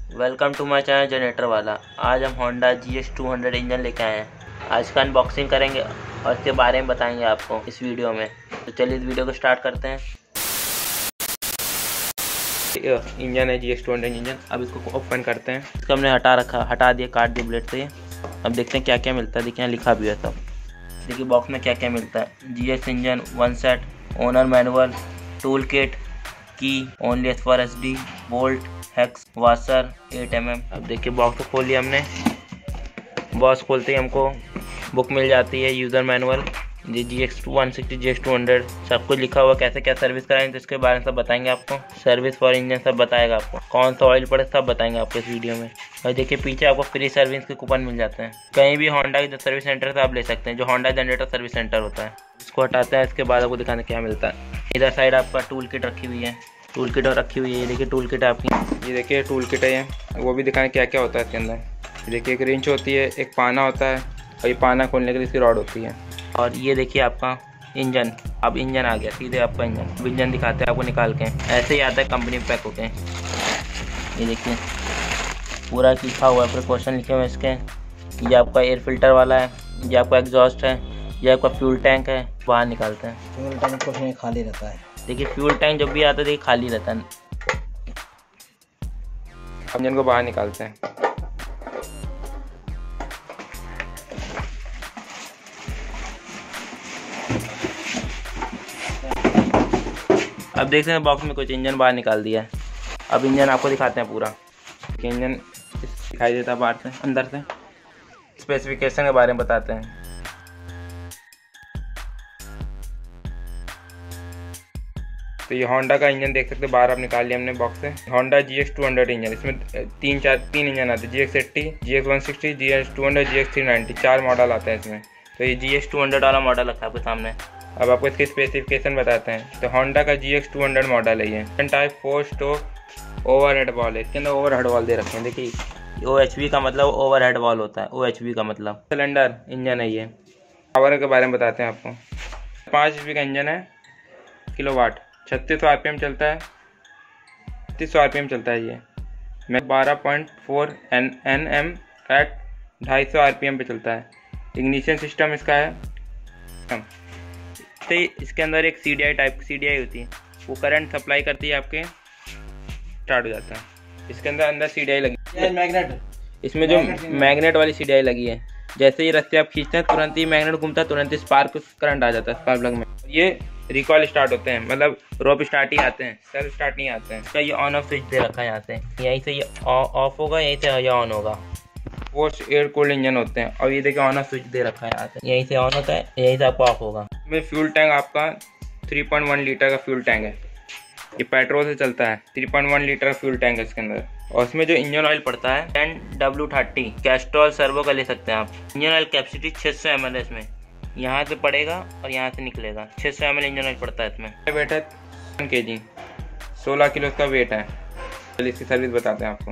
Welcome to my channel generator वाला। आज हम होंडा Gx200 इंजन लेके आए हैं। आज का अनबॉक्सिंग करेंगे और इसके बारे में बताएंगे आपको इस वीडियो में। तो चलिए इस वीडियो को स्टार्ट करते हैं। इंजन है Gx200 इंजन। अब इसको ओपन करते हैं। इसको हमने हटा दिया, काट दिया ब्लेड से। अब देखते हैं क्या क्या मिलता है। देखिए यहाँ लिखा भी है सब। देखिए बॉक्स में क्या क्या मिलता है। GX engine 1 set, owner manual, tool kit, key only as for SD, bolt, hex, washer 8 mm। अब देखिए बॉक्स को खोल लिया हमने। बॉक्स खोलते ही हमको बुक मिल जाती है, यूज़र मैनुअल, Gx160 Gx200 सब कुछ लिखा हुआ। कैसे क्या सर्विस कराएंगे तो इसके बारे में सब बताएंगे आपको। सर्विस फॉर इंजन सब बताएगा आपको, कौन सा ऑयल पड़े सब बताएंगे आपको इस वीडियो में। और देखिए पीछे आपको फ्री सर्विस के कूपन मिल जाते हैं। कहीं भी होंडा के सर्विस सेंटर से आप ले सकते हैं, जो होंडा जनरेटर सर्विस सेंटर होता है। इसको हटाते हैं, इसके बाद आपको दिखाने क्या मिलता है। इधर साइड आपका टूल किट रखी हुई है, टूल किट और रखी हुई है। ये देखिए टूल किट आपकी, ये देखिए टूल किट है ये। वो भी दिखाएं क्या क्या होता है इसके अंदर। देखिए एक रिंच होती है, एक पाना होता है और ये पाना खोलने के लिए इसकी रॉड होती है। और ये देखिए आपका इंजन। अब इंजन आ गया सीधे आपका इंजन। अब इंजन दिखाते हैं आपको निकाल के। ऐसे ही आता है कंपनी पैक होके। ये देखिए पूरा लिखा हुआ है, प्रिकॉशन लिखे हुए हैं इसके। ये आपका एयर फिल्टर वाला है, ये आपका एग्जॉस्ट है, ये आपका फ्यूल टैंक है। बाहर निकालते हैं। फ्यूल टैंक कुछ नहीं, खाली रहता है। देखिए फ्यूल टैंक जब भी आता है देखिए खाली रहता है। इंजन को बाहर निकालते हैं। अब देख सकते हैं बॉक्स में कुछ इंजन बाहर निकाल दिया है। अब इंजन आपको दिखाते हैं पूरा। इंजन दिखाई देता है बाहर से, अंदर से। स्पेसिफिकेशन के बारे में बताते हैं। तो ये होंडा का इंजन देख सकते हैं, बाहर आप निकाल लिया हमने बॉक्स से। होंडा Gx200 इंजन, इसमें तीन इंजन आते हैं। Gx80, Gx160, Gx200, Gx390 4 model आते हैं इसमें। तो ये Gx200 वाला मॉडल रखा है आपके सामने। अब आपको इसके स्पेसिफिकेशन बताते हैं। तो होंडा का Gx200 मॉडल है ये। टाइप 4 स्ट्रोक ओवरहेड वॉल है। इसके अंदर ओवरहेड वॉल दे रखे हैं। देखिए OHV का मतलब ओवरहेड वॉल होता है। OHV का मतलब सिलेंडर इंजन है ये। पावर के बारे में बताते हैं आपको। 5 HP का इंजन है, किलोवाट। 3600 RPM चलता है, 3300 RPM चलता है ये। मैं 12.4 Nm एट 250 RPM पे चलता है। इग्निशन सिस्टम इसका है। तो इसके अंदर एक CDI टाइप की CDI होती है, वो करंट सप्लाई करती है, आपके स्टार्ट हो जाता है। इसके अंदर CDI लगी है, मैग्नेट। इसमें जो मैग्नेट वाली CDI लगी है, जैसे ये रस्ते आप खींचते हैं तुरंत ही मैग्नेट घूमता है, तुरंत ही स्पार्क करंट आ जाता है स्पार्क प्लग में। ये रिकॉइल स्टार्ट होते हैं, मतलब रोप स्टार्ट ही आते हैं, सेल्फ स्टार्ट नहीं आते हैं। इसका ये ऑन ऑफ स्विच दे रखा है। यहाँ से यहीं से ये ऑफ होगा, यहीं से ये ऑन होगा। फोर्स एयर कूल्ड इंजन होते हैं। और ये देखिए ऑन ऑफ स्विच दे रखा है यहाँ से, यहीं से ऑन होता है, यहीं से आपको ऑफ होगा। इसमें फ्यूल टैंक आपका 3.1 लीटर का फ्यूल टैंक है। ये पेट्रोल से चलता है। 3.1 लीटर का फ्यूल टैंक है इसके अंदर। और इसमें जो इंजन ऑयल पड़ता है 10W30 कैस्ट्रॉल सर्वो का ले सकते हैं आप। इंजन ऑयल कैपेसिटी 600 ml है इसमें। यहाँ से पड़ेगा और यहाँ से निकलेगा। 600 ml इंजन ऑयल पड़ता है इसमें। वेट है 1 kg, 16 किलो इसका वेट है। चलिए इसकी सर्विस बताते हैं आपको।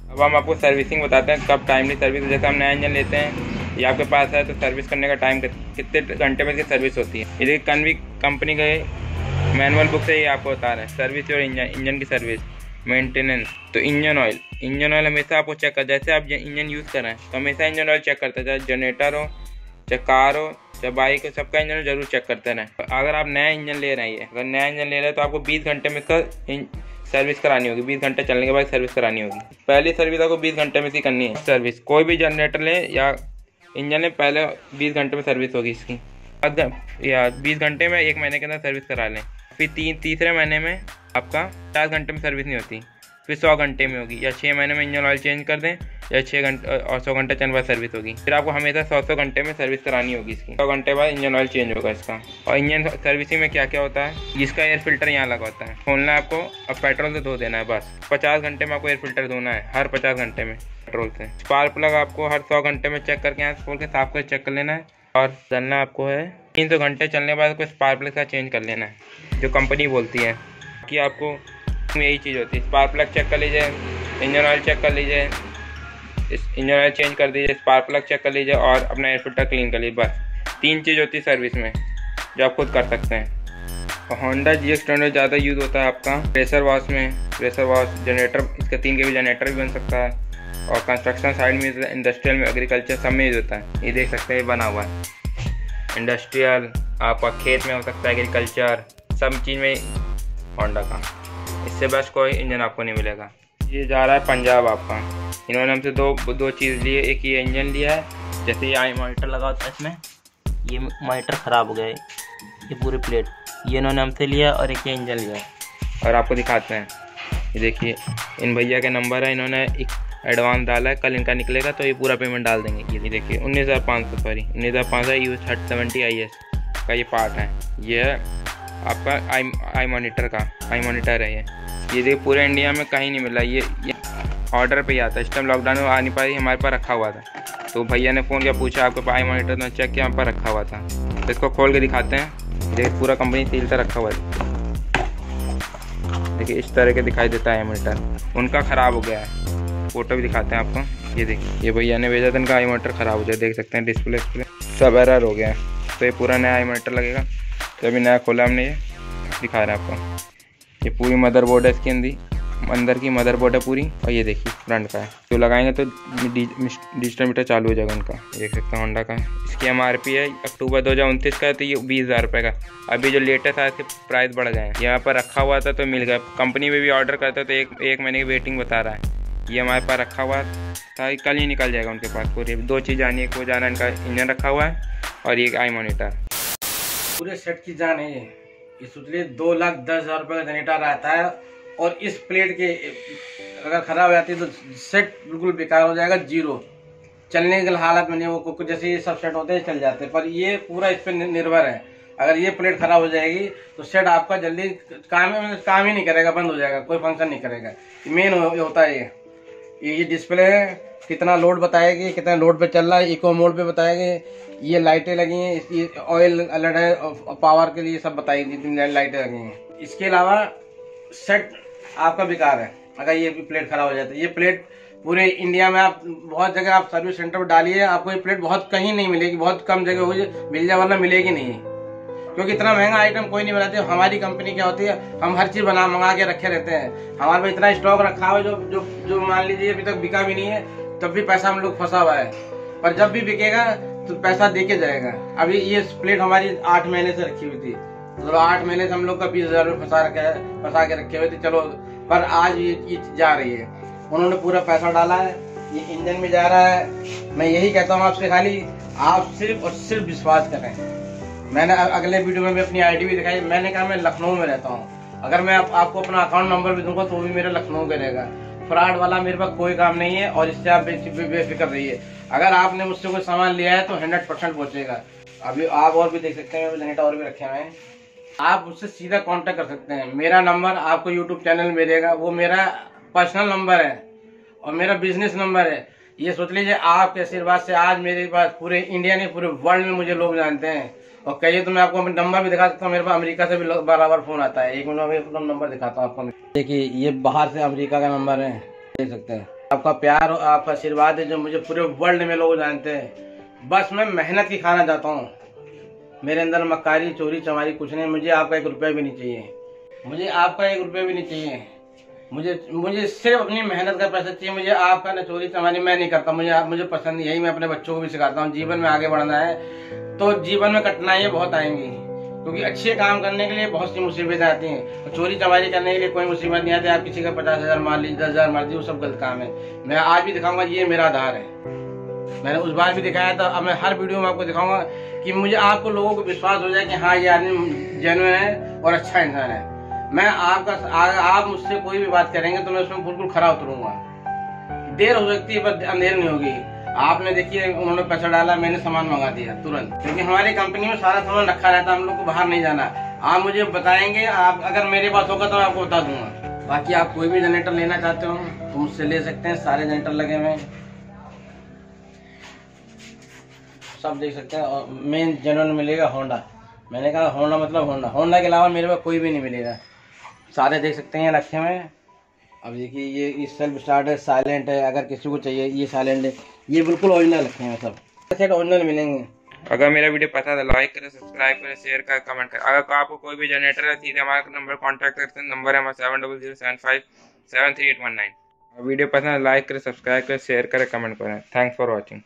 अब हम आपको सर्विसिंग बताते हैं, कब टाइमली सर्विस। जैसे हम नया इंजन लेते हैं, ये आपके पास है, तो सर्विस करने का टाइम कितने घंटे में इसकी सर्विस होती है। ये देखिए कन्वी कंपनी का मैनुअल बुक से ये आपको बता रहे हैं सर्विस और इंजन की सर्विस, मेंटेनेंस। तो इंजन ऑयल हमेशा आपको चेक कर, जैसे आप इंजन यूज़ कर रहे हैं तो हमेशा इंजन ऑयल चेक करते हैं। चाहे जनरेटर हो, चाहे कार हो, चाहे बाइक हो, सबका इंजन जरूर चेक करते रहें। अगर आप नया इंजन ले रहे हैं, अगर नया इंजन ले रहे हैं तो आपको 20 घंटे में इसका सर्विस करानी होगी। 20 घंटे चलने के बाद सर्विस करानी होगी। पहली सर्विस आपको 20 घंटे में इसकी करनी है। सर्विस कोई भी जनरेटर ले या इंजन ले, पहले 20 घंटे में सर्विस होगी इसकी। या 20 घंटे में 1 महीने के अंदर सर्विस करा लें। फिर तीसरे महीने में आपका 50 घंटे में सर्विस नहीं होती, फिर 100 घंटे में होगी। या 6 महीने में इंजन ऑयल चेंज कर दें, या 6 घंटे और 100 घंटे चलने बाद सर्विस होगी। फिर आपको हमेशा 100 घंटे में सर्विस करानी होगी इसकी। 100 घंटे बाद इंजन ऑयल चेंज होगा इसका। और इंजन सर्विसिंग में क्या क्या होता है, जिसका एयर फिल्टर यहाँ लगा होता है, खोलना है आपको और पेट्रोल से धो देना है बस। 50 घंटे में आपको एयर फिल्टर धोना है, हर 50 घंटे में पेट्रोल से। स्पार्क प्लग आपको हर 100 घंटे में चेक करके यहाँ से खोल के साफ कर चेक कर लेना है। और चलना आपको है 300 घंटे चलने के बाद कोई स्पार्क प्लग का चेंज कर लेना है, जो कंपनी बोलती है कि आपको यही चीज़ होती है। स्पार्क प्लग चेक कर लीजिए, इंजन ऑयल चेक कर लीजिए, इंजन ऑयल चेंज कर दीजिए, स्पार्क प्लग चेक कर लीजिए और अपना एयर फिल्टर क्लीन कर लीजिए। बस 3 चीज़ होती है सर्विस में जो आप खुद कर सकते हैं। होंडा Gx200 ज़्यादा यूज़ होता है आपका प्रेशर वॉश में, प्रेशर वॉश जनरेटर, इसका 3 kV जनरेटर भी बन सकता है, और कंस्ट्रक्शन साइड में, इंडस्ट्रियल में, एग्रीकल्चर सब में यूज़ होता है। ये देख सकते हैं, ये बना हुआ है इंडस्ट्रियल, आपका खेत में हो सकता है, एग्रीकल्चर, सब चीज़ में होंडा का। इससे बेस्ट कोई इंजन आपको नहीं मिलेगा। ये जा रहा है पंजाब आपका। इन्होंने हमसे दो चीज़ ली है, एक ये इंजन लिया है, जैसे ये आई मॉनिटर लगा होता है इसमें, ये मॉनिटर ख़राब हो गया है, ये पूरी प्लेट ये इन्होंने हमसे लिया, और एक ये इंजन लिया है। और आपको दिखाते हैं, ये देखिए इन भैया के नंबर है, इन्होंने एक एडवांस डाला है, कल इनका निकलेगा तो ये पूरा पेमेंट डाल देंगे। ये देखिए 19,500 सॉरी 19,500 US3070 IS का ये पार्ट है। ये है आपका आई मॉनिटर का, आई मॉनिटर है ये देखिए पूरे इंडिया में कहीं नहीं मिला, ये ऑर्डर पे ही आता है। इस टाइम लॉकडाउन में आ नहीं पाई, हमारे पास रखा हुआ था, तो भैया ने फ़ोन किया, पूछा आपके पास आई मॉनिटर, तो चेक किया, हमारे पास रखा हुआ था। तो इसको खोल के दिखाते हैं, देखिए पूरा कंपनी सील से रखा हुआ है। देखिए इस तरह के दिखाई देता है मॉनिटर, उनका ख़राब हो गया है, फ़ोटो भी दिखाते हैं आपको। ये देखिए ये भैया ने भेजा था, इनका आई मॉनिटर ख़राब हो गया, देख सकते हैं डिस्प्ले सब एरर हो गया है। तो ये पूरा नया आई मॉनिटर लगेगा। तो अभी नया खोला हमने, ये दिखा रहे हैं आपको। ये पूरी मदरबोर्ड है, इसके अंदर की मदरबोर्ड है पूरी, और ये देखिए फ्रंट का है। तो लगाएंगे तो डिजिटल मीटर चालू हो जाएगा उनका, देख सकते हैं होंडा का। इसकी MRP है अक्टूबर 2029 का है, तो ये 20,000 रुपये का। अभी जो लेटेस्ट है इसके प्राइस बढ़ गए हैं। यहाँ पर रखा हुआ था तो मिल गया, कंपनी में भी ऑर्डर करता तो एक महीने की वेटिंग बता रहा है। ये हमारे पास रखा हुआ था, कल ही निकल जाएगा उनके पास। पूरी 2 चीज़ आनी है, को जाना इनका इंजन रखा हुआ है, और ये आई मॉनिटर। पूरे सेट की जान है ये सोचिए 2,10,000 रुपये का जनरेटर आता है, और इस प्लेट के अगर ख़राब हो जाती है तो सेट बिल्कुल बेकार हो जाएगा, जीरो, चलने की हालत में नहीं। वो जैसे ये सब सेट होते हैं चल जाते हैं, पर ये पूरा इस पर निर्भर है। अगर ये प्लेट ख़राब हो जाएगी तो सेट आपका जल्दी काम ही नहीं करेगा, बंद हो जाएगा, कोई फंक्शन नहीं करेगा। मेन होता है ये डिस्प्ले है, कितना लोड बताएगी, कितना लोड पे चल रहा है, इको मोड पे बताएगी। ये लाइटें लगी हैं, ये ऑयल अलर्ट है, पावर के लिए सब बताएगी, जितनी लाइटें लगी हैं। इसके अलावा सेट आपका बेकार है अगर ये प्लेट खराब हो जाती है। ये प्लेट पूरे इंडिया में आप बहुत जगह आप सर्विस सेंटर पर डालिए, आपको ये प्लेट बहुत कहीं नहीं मिलेगी, बहुत कम जगह होगी, मिल जाए वरना मिलेगी नहीं, क्योंकि इतना महंगा आइटम कोई नहीं बनाते। हमारी कंपनी क्या होती है, हम हर चीज मंगा के रखे रहते हैं। हमारे पास इतना स्टॉक रखा हुआ है जो मान लीजिए अभी तक बिका भी नहीं है, तब भी पैसा हम लोग फंसा हुआ है, पर जब भी बिकेगा तो पैसा दे के जाएगा। अभी ये प्लेट हमारी 8 महीने से रखी हुई थी, मतलब 8 महीने से हम लोग का 20,000 रुपये फंसा के रखे हुए थे, चलो, पर आज ये जा रही है। उन्होंने पूरा पैसा डाला है, ये इंजन में जा रहा है। मैं यही कहता हूँ आपसे, खाली आप सिर्फ और सिर्फ विश्वास करें। मैंने अगले वीडियो में भी अपनी आईडी भी दिखाई, मैंने कहा मैं लखनऊ में रहता हूँ, अगर मैं आपको अपना अकाउंट नंबर भी दूंगा तो भी मेरा लखनऊ का रहेगा। फ्रॉड वाला मेरे पास कोई काम नहीं है, और इससे आप बेफिक्र रहिए। अगर आपने मुझसे कोई सामान लिया है तो 100% पहुंचेगा। अभी आप और भी देख सकते हैं, जनरेटर और भी रखे हुए हैं, आप उससे सीधा कांटेक्ट कर सकते हैं। मेरा नंबर आपको यूट्यूब चैनल मिलेगा, वो मेरा पर्सनल नंबर है और मेरा बिजनेस नंबर है। ये सोच लीजिए आपके आशीर्वाद से आज मेरे पास पूरे इंडिया नहीं पूरे वर्ल्ड में मुझे लोग जानते हैं। और कहिए तो मैं आपको नंबर भी दिखा सकता हूँ, मेरे पास अमेरिका से भी बराबर फोन आता है। 1 मिनट में अपना नंबर दिखाता हूँ आपको। देखिए ये बाहर से अमेरिका का नंबर है, देख सकते हैं। आपका प्यार और आपका आशीर्वाद है जो मुझे पूरे वर्ल्ड में लोग जानते हैं। बस मैं मेहनत की खाना चाहता हूँ, मेरे अंदर मक्कारी चोरी चमारी कुछ नहीं। मुझे आपका 1 रुपया भी नहीं चाहिए, मुझे आपका 1 रुपया भी नहीं चाहिए। मुझे सिर्फ अपनी मेहनत का पैसा चाहिए। मुझे आपका न चोरी चमारी मैं नहीं करता, मुझे पसंद यही। मैं अपने बच्चों को भी सिखाता हूँ, जीवन में आगे बढ़ना है तो जीवन में कठिनाइयाँ बहुत आएंगी, क्योंकि अच्छे काम करने के लिए बहुत सी मुसीबतें आती हैं, और चोरी चमारी करने के लिए कोई मुसीबत नहीं आती। आप किसी का 50,000 मार लीजिए, 10,000 मार लीजिए, वो सब गलत काम है। मैं आज भी दिखाऊंगा, ये मेरा आधार है। मैंने उस बार भी दिखाया था, अब मैं हर वीडियो में आपको दिखाऊंगा कि मुझे आपको लोगों को विश्वास हो जाए कि हाँ ये आदमी जेन्युइन है और अच्छा इंसान है। मैं आप मुझसे कोई भी बात करेंगे तो मैं उसमें बिल्कुल खरा उतरूंगा। देर हो सकती है पर अंधेर नहीं होगी। आपने देखिए उन्होंने पैसा डाला, मैंने सामान मंगा दिया तुरंत, क्योंकि हमारी कंपनी में सारा सामान रखा रहता है, हम लोग को बाहर नहीं जाना। आप मुझे बताएंगे, आप अगर मेरे पास होगा तो मैं आपको बता दूंगा। बाकी आप कोई भी जनरेटर लेना चाहते हो तो मुझसे ले सकते हैं, सारे जनरेटर लगे हुए हैं, सब देख सकते हैं। और मेन जेन्युइन मिलेगा होंडा। मैंने कहा होंडा मतलब होंडा के अलावा मेरे पास कोई भी नहीं मिलेगा। सारे देख सकते हैं रखे हुए हैं। अब देखिए ये सेल्फ स्टार्ट है, साइलेंट है, अगर किसी को चाहिए ये साइलेंट है। ये बिल्कुल ओरिजिनल रखे हैं, सब सेट ओरिजिनल मिलेंगे। अगर मेरा वीडियो पसंद है लाइक करें, सब्सक्राइब करें, शेयर करें, कमेंट करें। अगर आपको कोई भी जनरेटर है सीधे हमारा नंबर कॉन्टैक्ट कर सकते हैं। नंबर है हमारा 7007573819। वीडियो पसंद है लाइक करें, सब्सक्राइब करें, शेयर करें, कमेंट करें। Thanks for watching.